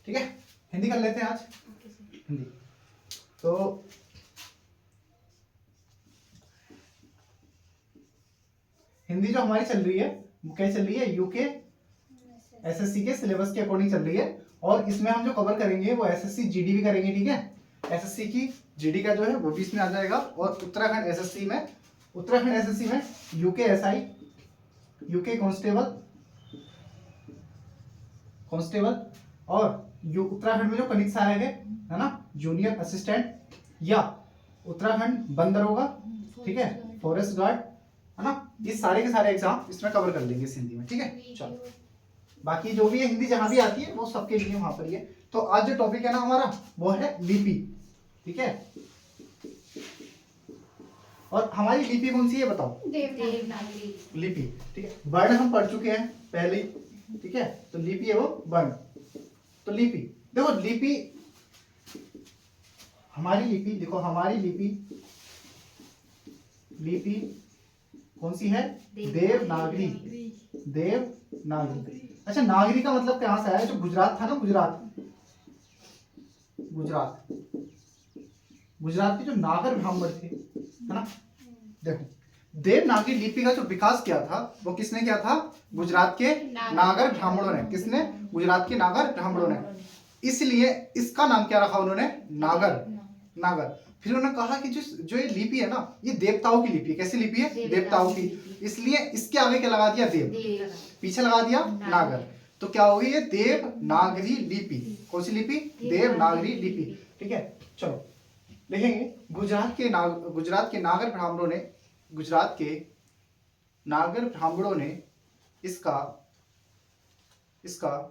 ठीक है, हिंदी कर लेते हैं आज। हिंदी तो हिंदी जो हमारी चल रही है वो क्या चल रही है, यूके एसएससी के सिलेबस के अकॉर्डिंग चल रही है। और इसमें हम जो कवर करेंगे वो एसएससी जीडी भी करेंगे। ठीक है, एसएससी की जीडी का जो है वो भी इसमें आ जाएगा। और उत्तराखंड एसएससी में यूके एसआई, यूके कांस्टेबल और उत्तराखंड में जो कनिक सहायक है ना, जूनियर असिस्टेंट, या उत्तराखंड वन दरोगा, ठीक है, फॉरेस्ट गार्ड, है ना, ये सारे के सारे एग्जाम इसमें कवर कर लेंगे इस हिंदी में। ठीक है, चलो बाकी जो भी है हिंदी जहां भी आती है वो सबके लिए वहां पर ही है। तो आज जो टॉपिक है ना हमारा वो है लिपि। ठीक है, और हमारी लिपि कौन सी है बताओ, देवनागरी लिपि। ठीक है, वर्ण हम पढ़ चुके हैं पहले ही। ठीक है, तो लिपि है वो वर्ण। तो लिपि देखो, लिपि हमारी लिपि देखो, हमारी लिपि कौन सी है, देवनागरी। देवनागरी। अच्छा, नागरी का मतलब कहां से आया, जो गुजरात था ना, गुजरात के जो नागर ब्राह्मण थे, है ना, देखो देवनागरी लिपि का जो विकास किया था वो किसने किया था, गुजरात के नागर ब्राह्मणों ने। किसने, गुजरात के नागर ब्राह्मणों ने। इसलिए इसका नाम क्या रखा उन्होंने, नागर। फिर उन्होंने कहा कि जो ये लिपि है ना, ये देवताओं की लिपि है। कैसी लिपि है, देवताओं की। इसलिए इसके आगे क्या लगा दिया, देव, पीछे लगा दिया नागर। तो क्या होगी ये, देवनागरी लिपि। कौन सी लिपि, देवनागरी लिपि। ठीक है, चलो देखेंगे। गुजरात के नागर ब्राह्मणों ने इसका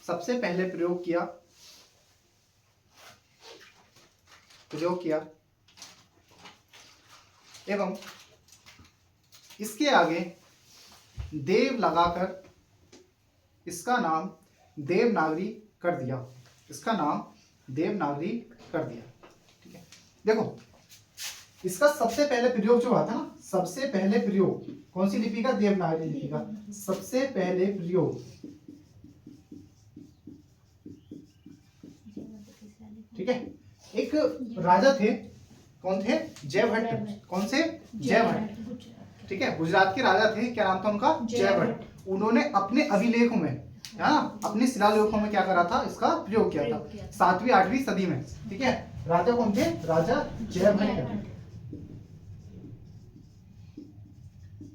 सबसे पहले प्रयोग किया एवं इसके आगे देव लगाकर इसका नाम देवनागरी कर दिया। ठीक है, देखो इसका सबसे पहले प्रयोग जो हुआ था ना, सबसे पहले प्रयोग कौन सी लिपि का, देवनागरी लिपि का सबसे पहले प्रयोग। ठीक है, एक राजा थे, कौन थे, जयभट्ट। कौन से, जयभट्ट। ठीक है, गुजरात के राजा थे, क्या नाम था उनका, जयभट्ट। उन्होंने अपने अभिलेखों में, है ना, अपने शिलालेखों में क्या करा था, इसका प्रयोग किया था 7वीं 8वीं सदी में। ठीक है, राजा कौन थे, राजा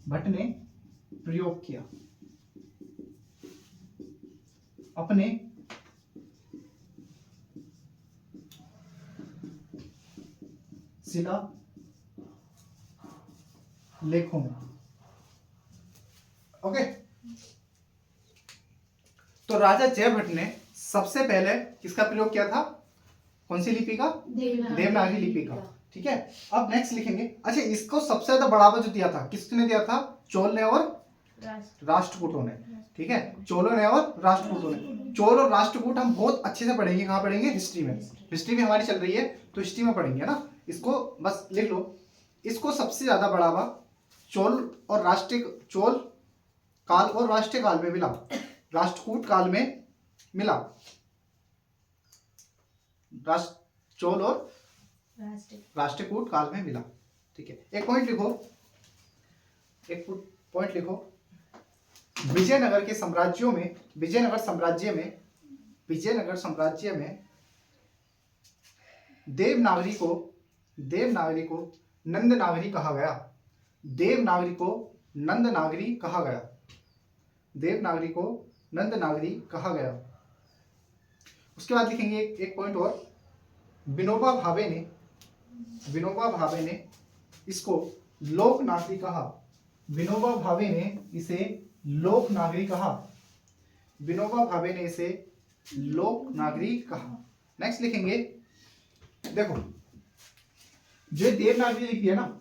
भट्ट ने प्रयोग किया अपने शिला लेखों में। ओके, तो राजा जयभट्ट ने सबसे पहले किसका प्रयोग किया था, कौन सी लिपि का, देवनागरी लिपि का। ठीक है, अब नेक्स्ट लिखेंगे। अच्छा, इसको सबसे ज्यादा बढ़ावा जो दिया था किसने दिया था, चोल ने और राष्ट्रकूटों ने। ठीक है, चोलों ने और राष्ट्रकूटों ने। चोल और राष्ट्रकूट हम बहुत अच्छे से पढ़ेंगे। कहाँ पढ़ेंगे, हिस्ट्री में। हिस्ट्री भी हमारी चल रही है तो हिस्ट्री में पढ़ेंगे ना, इसको बस लिख लो। इसको सबसे ज्यादा बढ़ावा चोल काल और राष्ट्रीय काल में मिला, राष्ट्रकूट काल में मिला। चोल और राष्ट्रकूट काल में मिला। ठीक है, एक पॉइंट लिखो। विजयनगर साम्राज्य में देवनागरी को नंदनागरी कहा गया। देवनागरी को नंदनागरी कहा गया। उसके बाद लिखेंगे एक पॉइंट और। विनोबा भावे ने इसको लोकनागरी कहा। विनोबा भावे ने इसे लोकनागरी कहा। नेक्स्ट लिखेंगे, देखो जो देवनागरी लिपि है ना,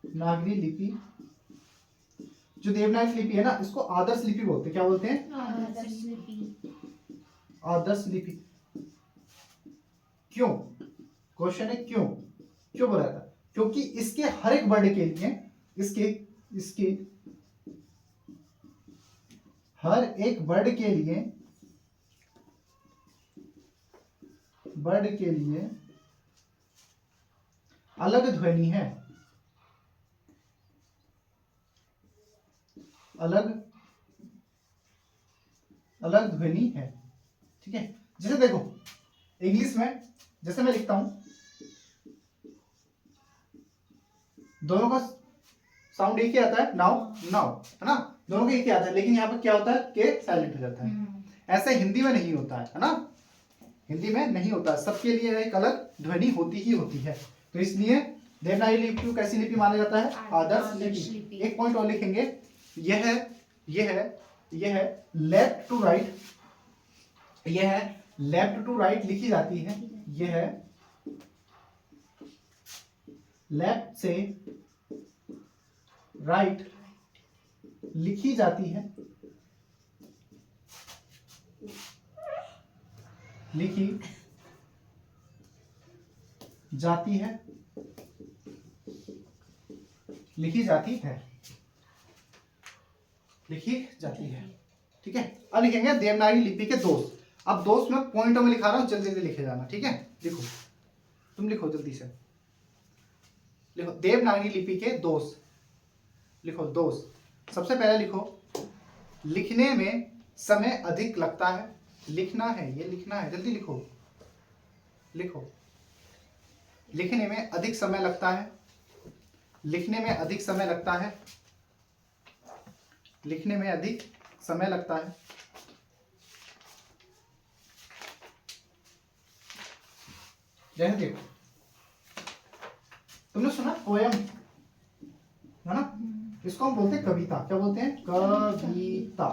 देवनागरी लिपि, जो देवनागरी लिपि है ना, इसको आदर्श लिपि बोलते हैं। क्या बोलते हैं, आदर्श लिपि। क्यों, क्वेश्चन है क्यों, क्यों बोला था, क्योंकि इसके हर एक वर्ड के लिए, इसके हर एक वर्ड के लिए अलग ध्वनि है, अलग ध्वनि है, ठीक है। जैसे देखो इंग्लिश में जैसे मैं लिखता हूं, दोनों का साउंड एक ही आता है, नाउ नाउ, है ना, दोनों का एक ही आता है, लेकिन यहाँ पर क्या होता है के साइलेंट हो जाता है। ऐसे हिंदी में नहीं होता है ना, हिंदी में नहीं होता, सबके लिए एक अलग ध्वनि होती ही होती है। तो इसलिए देवनागरी लिपि को कैसी लिपि माना जाता है, आदर्श लिपि। एक पॉइंट और लिखेंगे, यह है लेफ्ट टू राइट, यह है लेफ्ट टू राइट लिखी जाती है, यह है लेफ्ट से राइट लिखी जाती है, लिखी जाती है, लिखी जाती है, लिखी जाती है, ठीक है। अब लिखेंगे देवनागरी लिपि के दोष। अब दोष में पॉइंटों में लिखा रहा हूं, जल्दी जल्दी लिखे जाना, ठीक है। लिखो, तुम लिखो जल्दी से, लिखो देवनागरी लिपि के दोष, लिखो दोष। सबसे पहले लिखो, लिखने में समय अधिक लगता है, लिखना है, ये लिखना है, जल्दी लिखो, लिखो, लिखने में अधिक समय लगता है, लिखने में अधिक समय लगता है, लिखने में अधिक समय लगता है। जैसे देखो, तुमने सुना पोयम, है ना, इसको हम बोलते हैं कविता, क्या बोलते हैं, कविता।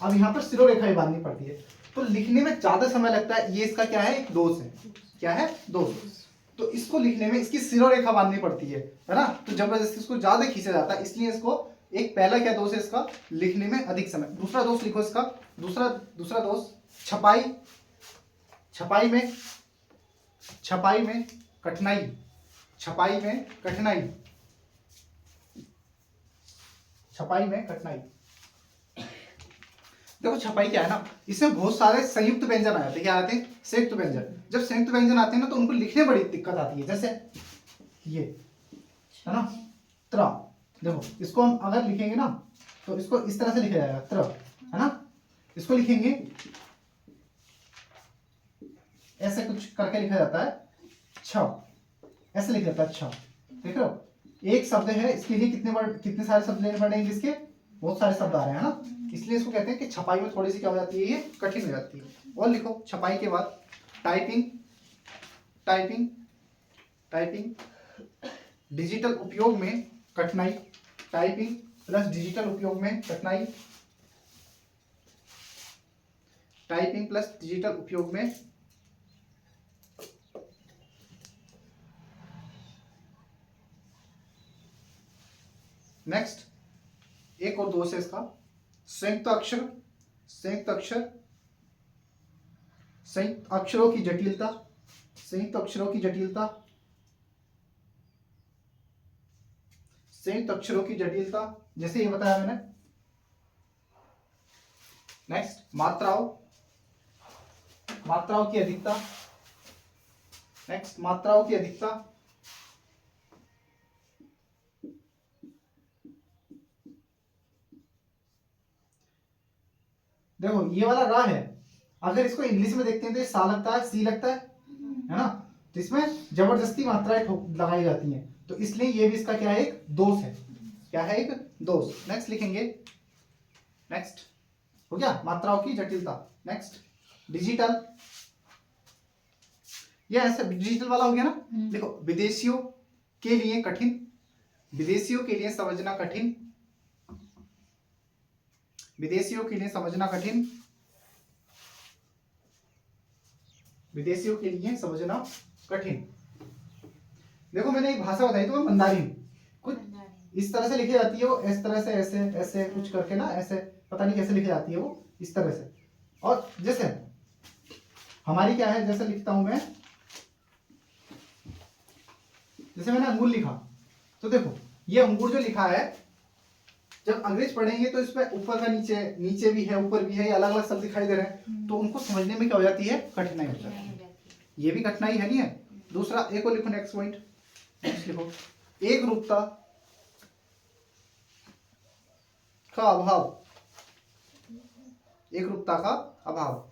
अब यहाँ पर सिरोरेखा बांधनी पड़ती है, तो लिखने में ज्यादा समय लगता है, ये इसका क्या है, एक दोष है, क्या है, दोष। तो इसको लिखने में इसकी सिरोरेखा बांधनी पड़ती है ना, तो जबरदस्ती इसको ज्यादा खींचा जाता है, इसलिए इसको एक पहला क्या दोष है इसका, लिखने में अधिक समय। दूसरा दोष लिखो इसका, दूसरा दोष छपाई, छपाई में कठिनाई, छपाई में कठिनाई, छपाई में कठिनाई। देखो छपाई क्या है ना, इसमें बहुत सारे संयुक्त व्यंजन आ जाते हैं, क्या आते हैं, संयुक्त व्यंजन। जब संयुक्त व्यंजन आते हैं ना, तो उनको लिखने में बड़ी दिक्कत आती है। जैसे ये है ना, त्र, देखो इसको हम अगर लिखेंगे ना, तो इसको इस तरह से लिखा जाएगा, त्र, है ना। इसको लिखेंगे ऐसे कुछ करके लिखा जाता है, छ, ऐसे लिखा जाता है, छ, देख रहे हो। एक शब्द है, इसके लिए कितने सारे शब्द लेने पड़ेंगे, इंग्लिश के बहुत सारे शब्द आ रहे हैं ना, इसलिए इसको कहते हैं कि छपाई में थोड़ी सी क्या हो जाती है, ये कठिन हो जाती है। और लिखो छपाई के बाद टाइपिंग, टाइपिंग, टाइपिंग, डिजिटल उपयोग में कठिनाई, टाइपिंग प्लस डिजिटल उपयोग में कठिनाई, टाइपिंग प्लस डिजिटल उपयोग में नेक्स्ट एक और दोष है इसका, संयुक्त अक्षर, संयुक्त अक्षर, संयुक्त अक्षरों की जटिलता, संयुक्त अक्षरों की जटिलता, संयुक्त अक्षरों की जटिलता, जैसे ये बताया मैंने। नेक्स्ट मात्राओं, मात्राओं की अधिकता, नेक्स्ट मात्राओं की अधिकता, देखो ये वाला रा है, अगर इसको इंग्लिश में देखते हैं तो ये सा लगता है, सी लगता है ना, तो इसमें जबरदस्ती मात्राएं लगाई जाती हैं, तो इसलिए ये भी इसका क्या है, एक दोष है, क्या है, एक दोष। नेक्स्ट लिखेंगे, नेक्स्ट हो गया मात्राओं की जटिलता। नेक्स्ट डिजिटल, ये ऐसे डिजिटल वाला हो गया ना। देखो विदेशियों के लिए कठिन, विदेशियों के लिए समझना कठिन, विदेशियों के लिए समझना कठिन, विदेशियों के लिए समझना कठिन। देखो मैंने एक भाषा बताई तो मंदारिन, कुछ इस तरह से लिखी जाती है, वो इस तरह से ऐसे ऐसे कुछ करके ना, ऐसे पता नहीं कैसे लिखी जाती है वो, इस तरह से। और जैसे हमारी क्या है, जैसे लिखता हूं मैं, जैसे मैंने अंगूर लिखा, तो देखो ये अंगूर जो लिखा है, जब अंग्रेज पढ़ेंगे तो इसमें ऊपर का नीचे, नीचे भी है ऊपर भी है, ये अलग अलग शब्द दिखाई दे रहे हैं, तो उनको समझने में क्या हो जाती है, कठिनाई हो जाती है। ये भी कठिनाई है नहीं है। दूसरा एक और लिखो, नेक्स्ट पॉइंट लिखो, एक रूपता का अभाव, एक रूपता का अभाव,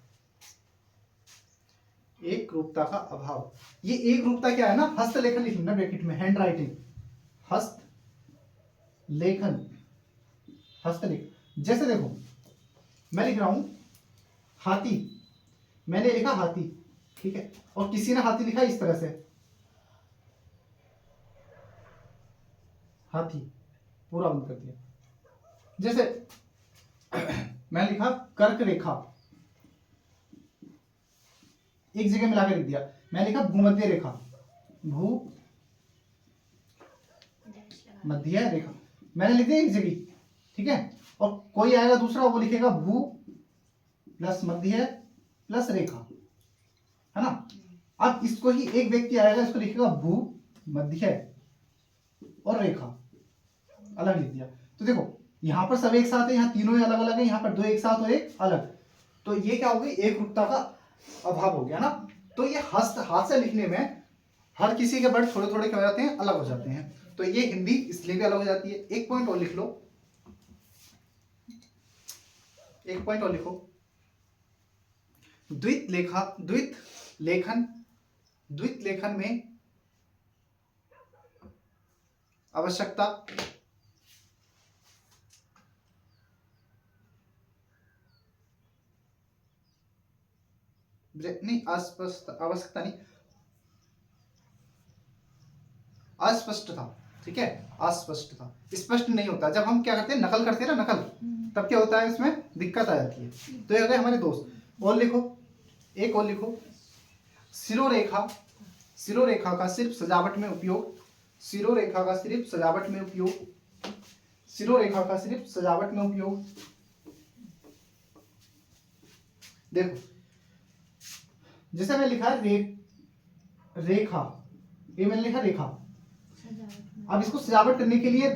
एक रूपता का अभाव। ये एक रूपता क्या है ना, हस्तलेखन लिखना ब्रैकेट में, हैंड राइटिंग, हस्त लेखन, हस्तलेख। जैसे देखो मैं लिख रहा हूं हाथी, मैंने लिखा हाथी, ठीक है, और किसी ने हाथी लिखा इस तरह से, हाथी पूरा बंद कर दिया। जैसे मैं लिखा कर्क रेखा, एक जगह मिलाकर लिख दिया। मैं लिखा भूमध्य रेखा, भू मध्य रेखा, मैंने लिख दिया एक जगह, ठीक है। और कोई आएगा दूसरा, वो लिखेगा भू प्लस मध्य प्लस रेखा, है ना। अब इसको ही एक व्यक्ति आएगा, इसको लिखेगा भू मध्य और रेखा, अलग लिख दिया। तो देखो यहां पर सब एक साथ है, यहाँ तीनों अलग अलग है, यहाँ पर दो एक साथ और एक अलग, तो ये क्या हो गई, एक रूपता का अभाव हो गया ना। तो ये हाथ से लिखने में हर किसी के वर्ड थोड़े थोड़े क्या हो जाते हैं, अलग हो जाते हैं, तो ये हिंदी इसलिए भी अलग हो जाती है। एक पॉइंट और लिख लो, एक पॉइंट और लिखो, द्वित लेखन में आवश्यकता, नहीं आवश्यकता नहीं, अस्पष्टता, ठीक है, अस्पष्टता, स्पष्ट नहीं होता। जब हम क्या करते हैं, नकल करते हैं ना, नकल, तब क्या होता है, इसमें दिक्कत आ जाती है। तो ये हो गए हमारे दोस्त। और लिखो, एक और लिखो, सिरोरेखा, सिरोरेखा का सिर्फ सजावट में उपयोग, सिरोरेखा का सिर्फ सजावट में उपयोग, सिरोरेखा का सिर्फ सजावट में उपयोग। देखो जैसे मैं लिखा है रेखा, ये मैंने लिखा रेखा, अब इसको सजावट करने के लिए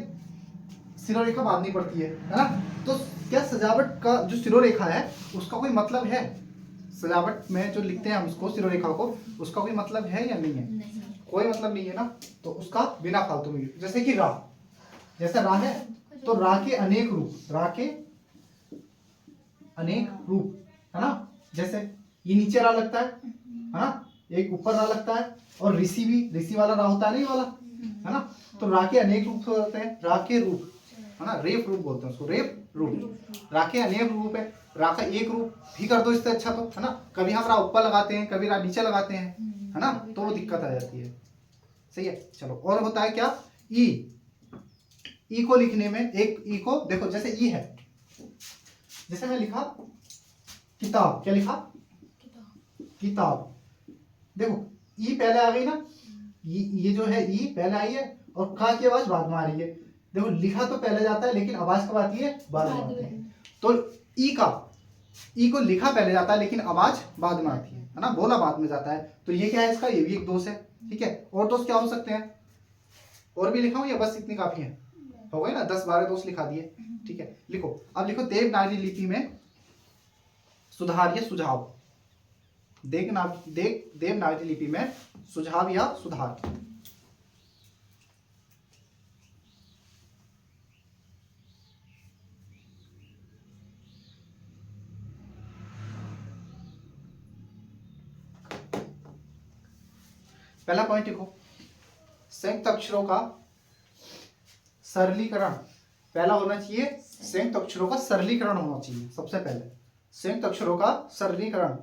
सिरोरेखा बांधनी पड़ती है ना। तो क्या सजावट का जो सिरोरेखा है उसका कोई मतलब है, सजावट में जो लिखते हैं हम उसको सिरोरेखा को, उसका कोई मतलब है या नहीं है? नहीं। कोई मतलब नहीं है ना, तो उसका बिना फालतू में। जैसे कि रा, जैसे रा है तो रा के अनेक रूप, रा के अनेक रूप, है ना। जैसे ये नीचे रा लगता है ना, एक ऊपर रा लगता है, और ऋषि भी ऋषि वाला रा होता है नहीं वाला, है ना। तो रा के अनेक रूप होते हैं, रा के रूप, है ना, रेप रूप बोलते हैं उसको, रेप रूप। रा के अनेक रूप है, रा का एक रूप भी कर दो इससे अच्छा, तो है ना। कभी हम रा ऊपर लगाते हैं, कभी रा नीचे लगाते हैं, है ना, तो वो दिक्कत आ जाती है। सही है, चलो। और होता है क्या, ई को लिखने में, एक ई को देखो, जैसे ई है, जैसे मैं लिखा किताब, क्या लिखा, किताब, देखो ई पहले आ गई ना, ये जो है ई पहले आई है, और का की आवाज बाद में आ रही है। देखो लिखा तो पहले जाता है, लेकिन आवाज कब आती है, बाद में आती है। तो ई को लिखा पहले जाता है, लेकिन आवाज बाद में आती है ना, बोला बाद में जाता है। तो ये क्या है इसका, ये भी एक दोष है, ठीक है। और दोष क्या हो सकते हैं, और भी लिखा हूं या बस इतनी काफी है, हो गए ना, 10-12 दोष लिखा दिए, ठीक है। लिखो, अब लिखो देवनागरी लिपि में सुधार या सुझाव, देवनागरी लिपि में सुझाव या सुधार। पहला पॉइंट लिखो, संयुक्त अक्षरों का सरलीकरण, पहला होना चाहिए संयुक्त अक्षरों का सरलीकरण होना चाहिए। सबसे पहले संयुक्त अक्षरों का सरलीकरण,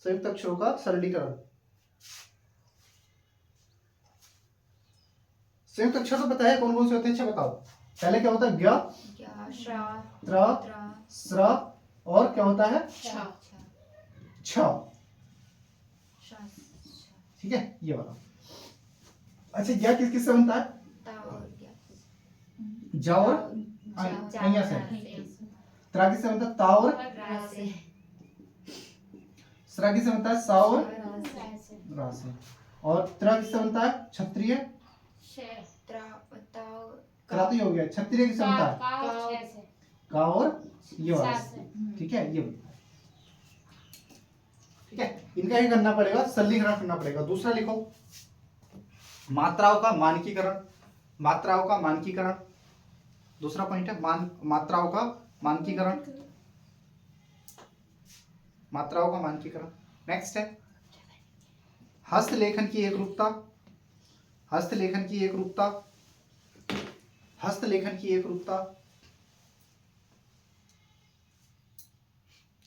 संयुक्त अक्षरों का सरलीकरण। संयुक्त अक्षर तो पता है कौन कौन से होते हैं, अच्छा बताओ। पहले क्या होता है, ज्ञ, त्र, स्र, और क्या होता है, छ, ठीक है, ये वाला। अच्छा, ज्ञ किस किस से बनता है, ज और अइया से। त्रा किससे बनता है, ता और स्रा किससे बनता है, सा और रा से। और त्र किससे बनता है? क्षत्रिय। त्रा तो ये हो गया। क्षत्रिय किससे बनता है? का और ये वाला, ठीक है, ये बनता है। ठीक है, इनका ही करना पड़ेगा, सरलीकरण करना पड़ेगा। दूसरा लिखो, मात्राओं का मानकीकरण। मात्राओं का मानकीकरण दूसरा पॉइंट है, मात्राओं का मानकीकरण। मात्राओं का मानकीकरण। नेक्स्ट है हस्तलेखन की एकरूपता। हस्तलेखन की एकरूपता। हस्तलेखन की एकरूपता।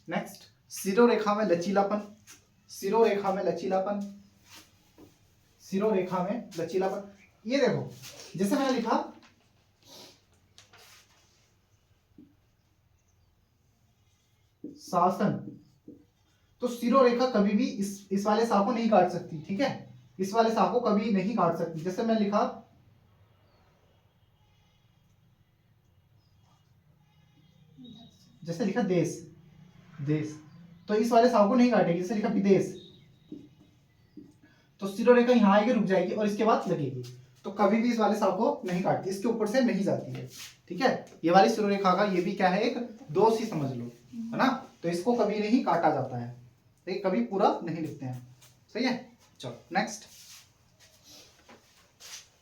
नेक्स्ट, सिरोरेखा में लचीलापन। सिरोरेखा में लचीलापन। सिरोरेखा में लचीलापन। ये देखो, जैसे मैंने लिखा शासन, तो सिरोरेखा कभी भी इस वाले सा को नहीं काट सकती, ठीक है, इस वाले सा को कभी नहीं काट सकती। जैसे मैंने लिखा जैसे लिखा देश, देश, तो इस वाले सा को नहीं काटेगी। जैसे लिखा विदेश, तो सिरोरेखा यहां आएगी, रुक जाएगी और इसके बाद लगेगी, तो कभी भी इस वाले सा को नहीं काटती, इसके ऊपर से नहीं जाती है, ठीक है। ये वाली सिरोरेखा का ये भी क्या है, एक दोष ही समझ लो, है ना। तो इसको कभी नहीं काटा जाता है, तो ये कभी पूरा नहीं लिखते हैं, सही है। चलो नेक्स्ट,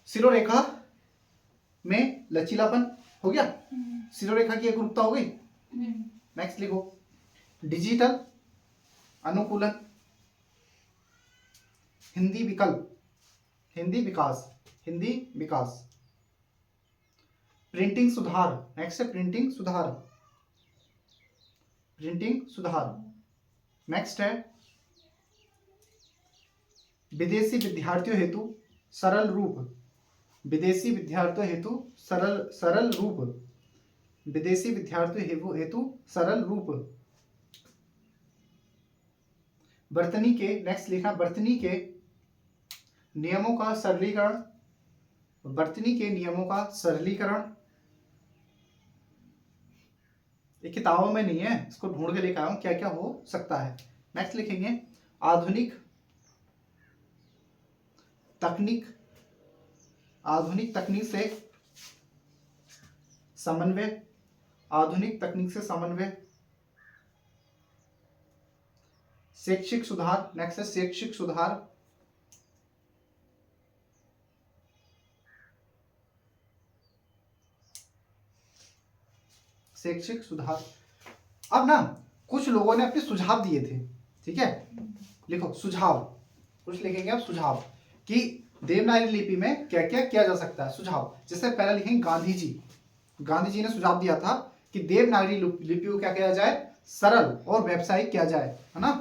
सिरोरेखा में लचीलापन हो गया, सिरोरेखा की एकरूपता हो गई। नेक्स्ट लिखो, डिजिटल अनुकूलन, हिंदी विकल्प, हिंदी विकास, हिंदी विकास, प्रिंटिंग सुधार। नेक्स्ट है प्रिंटिंग सुधार, प्रिंटिंग सुधार। नेक्स्ट है विदेशी विद्यार्थियों हेतु सरल रूप, विदेशी विद्यार्थियों हेतु सरल रूप, विदेशी विद्यार्थियों हेतु सरल रूप। वर्तनी के, नेक्स्ट लिखना, वर्तनी के नियमों का सरलीकरण, वर्तनी के नियमों का सरलीकरण। ये किताबों में नहीं है, इसको ढूंढ के लेकर आया हूं क्या क्या हो सकता है। नेक्स्ट लिखेंगे आधुनिक तकनीक, आधुनिक तकनीक से समन्वय, आधुनिक तकनीक से समन्वय। शैक्षिक सुधार, नेक्स्ट है शैक्षिक सुधार, शैक्षिक सुधार। अब ना कुछ लोगों ने अपने सुझाव दिए थे, ठीक है, लिखो सुझाव, कुछ लिखेंगे अब सुझाव कि देवनागरी लिपि में क्या क्या किया जा सकता है। सुझाव, जैसे पहला लिखेंगे गांधी जी। गांधी जी ने सुझाव दिया था कि देवनागरी लिपि को क्या किया जाए, सरल और व्यावसायिक किया जाए, है ना,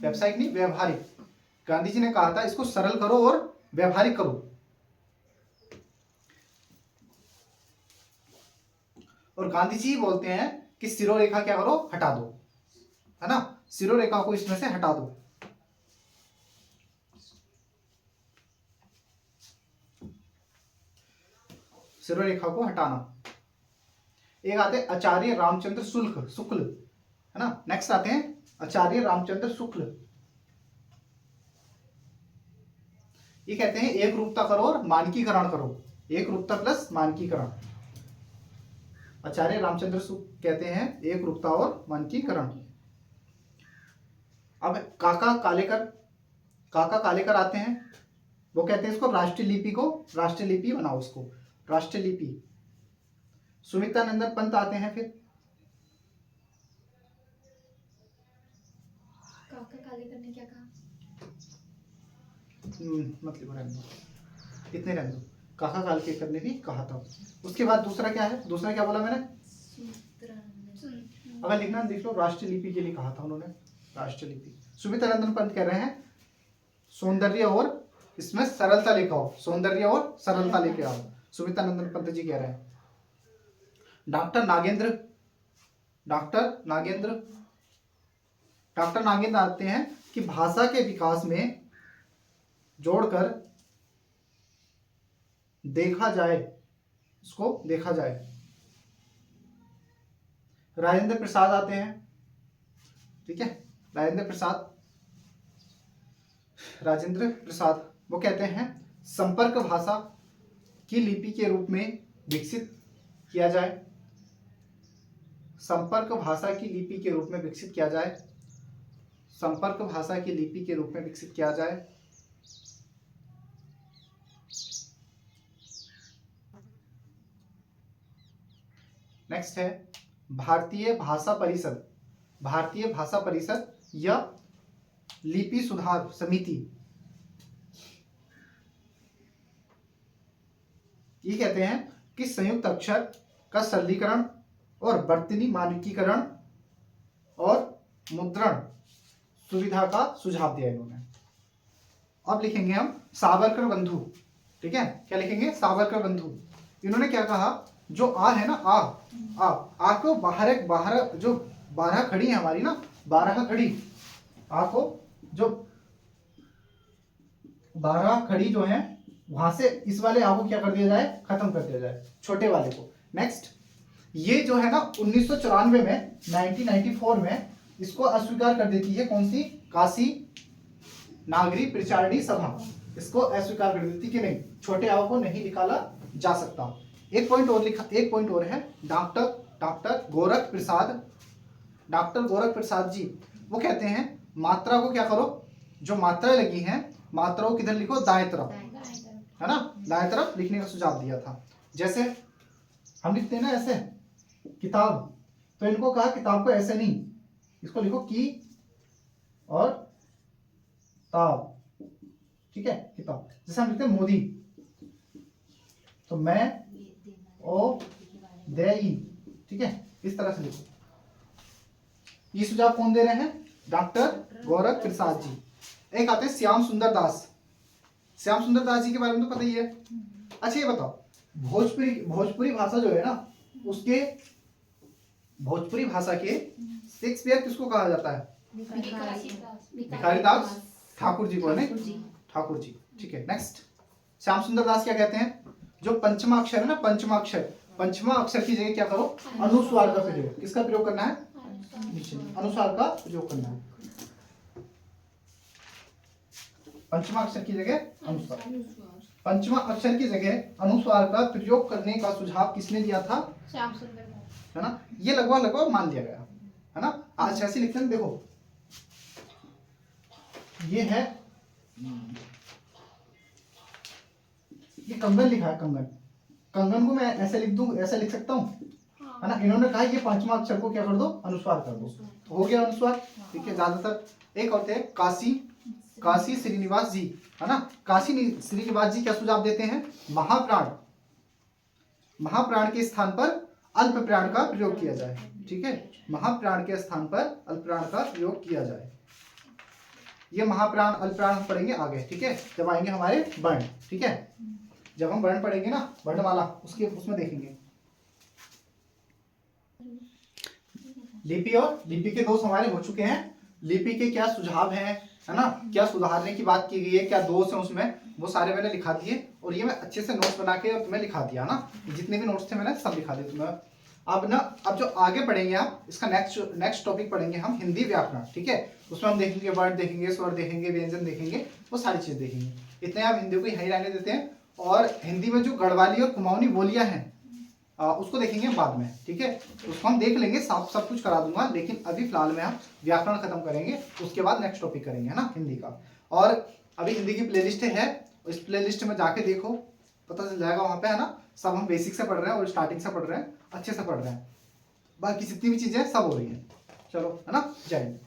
व्यावसायिक नहीं व्यवहारिक। गांधी जी ने कहा था इसको सरल करो और व्यवहारिक करो। और गांधी जी बोलते हैं कि सिरोरेखा क्या करो, हटा दो, है ना, सिरोरेखा को इसमें से हटा दो। सिरोरेखा को हटाना। एक आते हैं आचार्य रामचंद्र शुक्ल, है ना। नेक्स्ट आते हैं आचार्य रामचंद्र शुक्ल। ये कहते हैं एक रूपता करो और मानकीकरण करो, एक रूपता प्लस मानकीकरण। आचार्य रामचंद्र शुक्ल कहते हैं एक रूपता और मानकीकरण। अब काका कालेकर आते हैं, वो कहते हैं इसको राष्ट्रीय लिपि को, राष्ट्रीय लिपि बनाओ, इसको राष्ट्रीय लिपि। सुमित्रानंदन पंत आते हैं, फिर काका कालेकर ने क्या कहा, मतलब रहने दो, इतने रहने दो। काका कालेकर ने भी कहा था। उसके बाद दूसरा क्या है, दूसरा क्या बोला मैंने, अगर लिखना देख लो, राष्ट्रीय लिपि के लिए कहा था उन्होंने, राष्ट्रीय लिपि। सुमित्रानंदन पंत कह रहे हैं सौंदर्य और इसमें सरलता लेकर आओ, सौंदर्य और सरलता लेके आओ, सुमित्रानंदन पंत जी कह रहे हैं। डॉक्टर नागेंद्र आते हैं कि भाषा के विकास में जोड़कर देखा जाए, इसको देखा जाए। राजेंद्र प्रसाद आते हैं, ठीक है, राजेंद्र प्रसाद राजेंद्र प्रसाद, वो कहते हैं संपर्क भाषा की लिपि के रूप में विकसित किया जाए। संपर्क भाषा की लिपि के रूप में विकसित किया जाए। संपर्क भाषा की लिपि के रूप में विकसित किया जाए। नेक्स्ट है भारतीय भाषा परिषद। भारतीय भाषा परिषद या लिपि सुधार समिति, ये कहते हैं कि संयुक्त अक्षर का सरलीकरण और वर्तनी मानकीकरण और मुद्रण सुविधा का सुझाव दिया इन्होंने। अब लिखेंगे हम सावरकर बंधु, ठीक है, क्या लिखेंगे, सावरकर बंधु। इन्होंने क्या कहा, जो आ है ना, आ को बाहर जो 12 खड़ी है हमारी ना, 12 खड़ी आ को जो 12 खड़ी जो है वहां से इस वाले आ को क्या कर दिया जाए, खत्म कर दिया जाए, छोटे वाले को। नेक्स्ट, ये जो है ना 1994 में 1994 में इसको अस्वीकार कर देती है, कौन सी, काशी नागरी परिचारिणी सभा इसको अस्वीकार कर देती कि नहीं, छोटे आ को नहीं निकाला जा सकता। एक पॉइंट और लिखा, एक पॉइंट और है, डॉक्टर गोरख प्रसाद जी, वो कहते हैं मात्रा को क्या करो, जो मात्राएं लगी हैं मात्राओं को किधर लिखो, दाएं तरफ, है ना, दाएं तरफ लिखने का सुझाव दिया था। जैसे हम लिखते हैं ना ऐसे किताब, तो इनको कहा किताब को ऐसे नहीं, इसको लिखो की और ताब, ठीक है, किताब। जैसे हम लिखते हैं मोदी, तो मैं ओ दे ई, ठीक है, इस तरह से लिखो। ये सुझाव कौन दे रहे हैं, डॉक्टर गोरख प्रसाद जी। एक आते हैं श्याम सुंदर दास। श्याम सुंदर दास जी के बारे में तो पता ही है। अच्छा ये बताओ, भोजपुरी भाषा जो है ना, उसके भोजपुरी भाषा के शेक्सपियर किसको कहा जाता है, भिखारी दास ठाकुर जी को, है ना, ठाकुर जी, ठीक है। नेक्स्ट, श्याम सुंदर दास क्या कहते हैं, जो पंचमा अक्षर है ना, पंचमा अक्षर की जगह क्या करो, अनुस्वार का प्रयोग, किसका प्रयोग करना है, अनुस्वार का प्रयोग करना है। पंचमा अक्षर की जगह अनुस्वार, पंचमा अक्षर की जगह अनुस्वार का प्रयोग करने का सुझाव किसने दिया था, श्याम सुंदर दास, है ना। ये लगभग मान लिया गया, है ना। आज ऐसे लिखते हैं, देखो ये है, ये कंगन लिखा है, कंगन को मैं ऐसे लिख दूं, ऐसे लिख सकता हूँ, है ना। इन्होंने कहा ये 5वां अक्षर को क्या कर दो, अनुस्वार कर दो, तो हो गया अनुस्वार, ठीक है। ज्यादातर एक होते हैं काशी श्रीनिवास जी, है ना। काशी श्रीनिवास जी क्या सुझाव देते हैं, महाप्राण के स्थान पर अल्प प्राण का प्रयोग किया जाए, ठीक है, महाप्राण के स्थान पर अल्प प्राण का प्रयोग किया जाए। ये महाप्राण अल्पप्राण हम पढ़ेंगे आगे, ठीक है, जब आएंगे हमारे वर्ण, ठीक है, जब हम वर्ण पढ़ेंगे ना, वर्णमाला, उसमें देखेंगे। लिपि और लिपि के दोष हमारे हो चुके हैं। लिपि के क्या सुझाव हैं, है ना, क्या सुधारने की बात की गई है, क्या दोष है उसमें, वो सारे मैंने लिखा दिए, और ये मैं अच्छे से नोट्स बना के तुम्हें लिखा दिया ना, जितने भी नोट्स थे मैंने सब लिखा दिए तुम्हें। अब जो आगे पढ़ेंगे आप, इसका नेक्स्ट टॉपिक पढ़ेंगे हम हिंदी व्याकरण, ठीक है। उसमें हम देखेंगे वर्ड देखेंगे, स्वर देखेंगे, व्यंजन देखेंगे, वो सारी चीज देखेंगे। इतने आप हिंदी को यहीं रहने देते हैं, और हिंदी में जो गढ़वाली और कुमाऊनी बोलियां हैं उसको देखेंगे बाद में, ठीक है। उसको हम देख लेंगे, सब कुछ करा दूंगा, लेकिन अभी फिलहाल में हम व्याकरण खत्म करेंगे, उसके बाद नेक्स्ट टॉपिक करेंगे, है ना, हिंदी का। और अभी हिंदी की प्लेलिस्ट है, इस प्लेलिस्ट में जाके देखो, पता चल जाएगा वहां पे, है ना। सब हम बेसिक से पढ़ रहे हैं और स्टार्टिंग से पढ़ रहे हैं, अच्छे से पढ़ रहे हैं, बाकी जितनी भी चीजें सब हो रही है। चलो, है ना, जय हिंद।